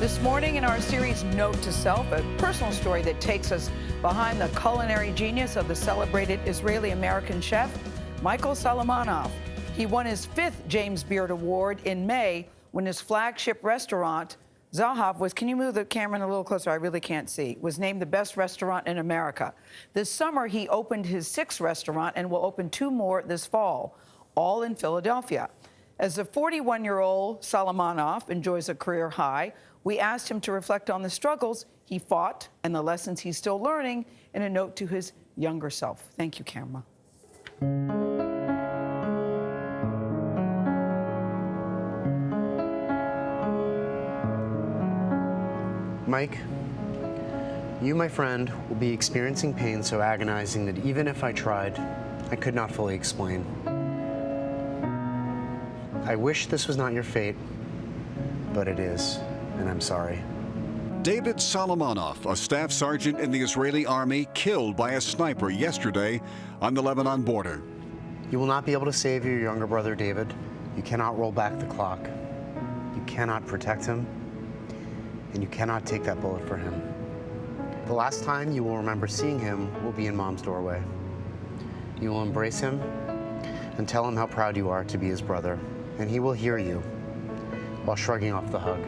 This morning in our series Note to Self, a personal story that takes us behind the culinary genius of the celebrated Israeli-American chef, Michael Solomonov. He won his 5th James Beard Award in May when his flagship restaurant, Zahav, can you move the camera in a little closer? I really can't see. Was named the best restaurant in America. This summer, he opened his 6th restaurant and will open 2 more this fall, all in Philadelphia. As the 41-year-old Solomonov enjoys a career high, we asked him to reflect on the struggles he fought and the lessons he's still learning in a note to his younger self. Thank you, camera. Mike, you, my friend, will be experiencing pain so agonizing that even if I tried, I could not fully explain. I wish this was not your fate, but it is, and I'm sorry. David Solomonov, a staff sergeant in the Israeli army, killed by a sniper yesterday on the Lebanon border. You will not be able to save your younger brother, David. You cannot roll back the clock. You cannot protect him, and you cannot take that bullet for him. The last time you will remember seeing him will be in Mom's doorway. You will embrace him and tell him how proud you are to be his brother, and he will hear you while shrugging off the hug.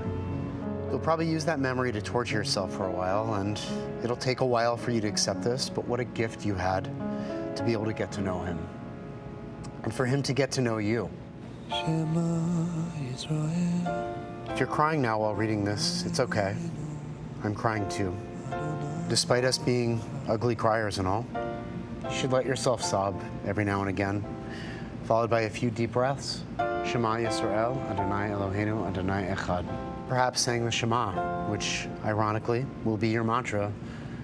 You'll probably use that memory to torture yourself for a while, and it'll take a while for you to accept this, but what a gift you had to be able to get to know him, and for him to get to know you. If you're crying now while reading this, it's okay. I'm crying too. Despite us being ugly criers and all, you should let yourself sob every now and again, followed by a few deep breaths. Shema Yisrael, Adonai Eloheinu, Adonai Echad. Perhaps saying the Shema, which, ironically, will be your mantra,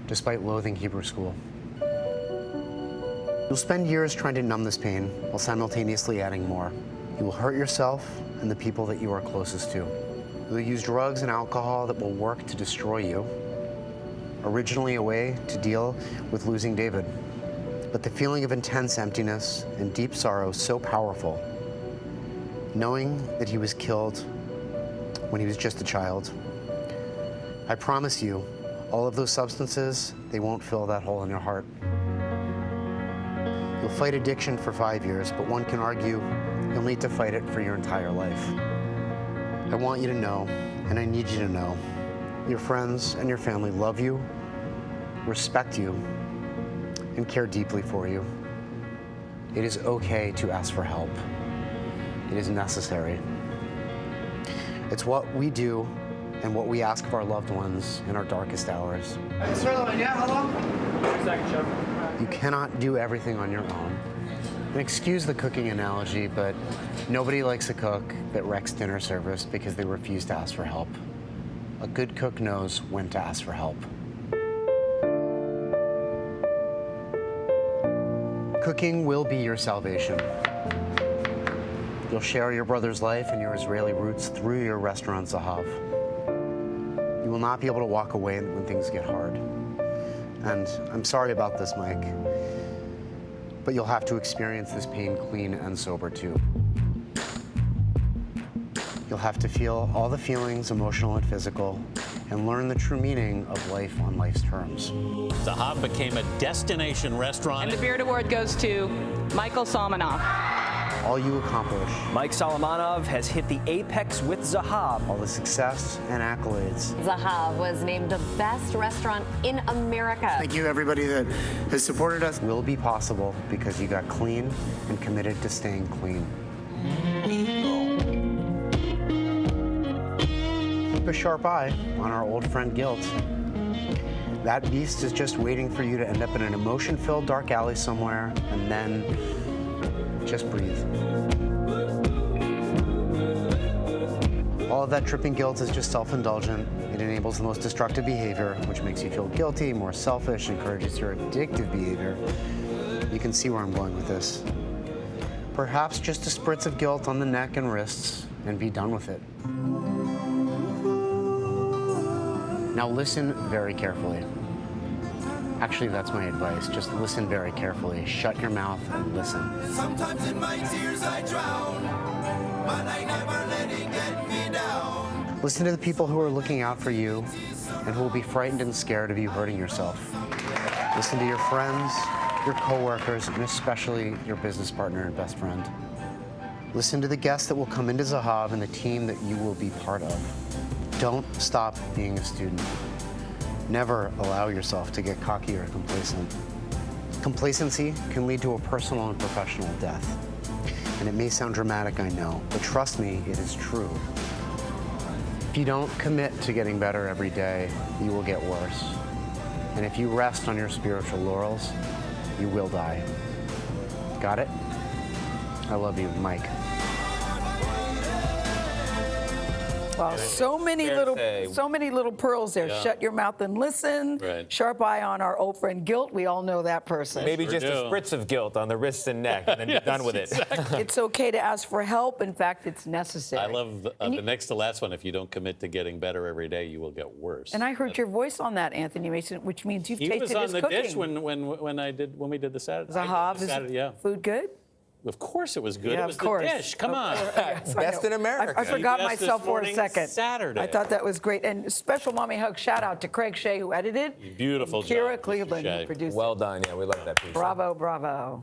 despite loathing Hebrew school. You'll spend years trying to numb this pain while simultaneously adding more. You will hurt yourself and the people that you are closest to. You'll use drugs and alcohol that will work to destroy you, originally a way to deal with losing David. But the feeling of intense emptiness and deep sorrow so powerful, knowing that he was killed when he was just a child. I promise you, all of those substances, they won't fill that hole in your heart. You'll fight addiction for 5 years, but one can argue you'll need to fight it for your entire life. I want you to know, and I need you to know, your friends and your family love you, respect you, and care deeply for you. It is okay to ask for help. It is necessary. It's what we do and what we ask of our loved ones in our darkest hours. Yeah, hello? 1 second, Chef. You cannot do everything on your own. And excuse the cooking analogy, but nobody likes a cook that wrecks dinner service because they refuse to ask for help. A good cook knows when to ask for help. Cooking will be your salvation. You'll share your brother's life and your Israeli roots through your restaurant, Zahav. You will not be able to walk away when things get hard. And I'm sorry about this, Mike, but you'll have to experience this pain clean and sober, too. You'll have to feel all the feelings, emotional and physical, and learn the true meaning of life on life's terms. Zahav became a destination restaurant. And the Beard Award goes to Michael Solomonov. All you accomplish. Mike Solomonov has hit the apex with Zahav. All the success and accolades. Zahav was named the best restaurant in America. Thank you, everybody that has supported us. Will be possible because you got clean and committed to staying clean. Keep a sharp eye on our old friend guilt. That beast is just waiting for you to end up in an emotion-filled dark alley somewhere, and then just breathe. All of that dripping guilt is just self-indulgent. It enables the most destructive behavior, which makes you feel guilty, more selfish, encourages your addictive behavior. You can see where I'm going with this. Perhaps just a spritz of guilt on the neck and wrists, and be done with it. Now listen very carefully. Actually, that's my advice. Just listen very carefully. Shut your mouth and listen. Sometimes in my tears I drown, but I never let it get me down. Listen to the people who are looking out for you and who will be frightened and scared of you hurting yourself. Listen to your friends, your coworkers, and especially your business partner and best friend. Listen to the guests that will come into Zahav and the team that you will be part of. Don't stop being a student. Never allow yourself to get cocky or complacent. Complacency can lead to a personal and professional death. And it may sound dramatic, I know, but trust me, it is true. If you don't commit to getting better every day, you will get worse. And if you rest on your spiritual laurels, you will die. Got it? I love you, Mike. Wow, so many little pearls there. Yeah. Shut your mouth and listen. Right. Sharp eye on our old friend Guilt. We all know that person. Maybe Sure just do. a spritz of guilt on the wrists and neck, and then you're done with it. It's okay to ask for help. In fact, it's necessary. I love the next to last one. If you don't commit to getting better every day, you will get worse. And I heard your voice on that, Anthony Mason, which means you've He tasted was on his the cooking. dish when we did the Saturday. Zahav, the is Saturday, yeah. food good? Of course it was good. Yeah, it was of course. the dish. Come on. Yes, I Best know. in America. I forgot CBS This myself for a Morning, second. Saturday. I thought that was great. And special mommy hug shout out to Craig Shea, who edited. Beautiful and Kira job, Mr. Cleveland, Shea. who produced. Well done. Yeah, we love that piece. Bravo, bravo.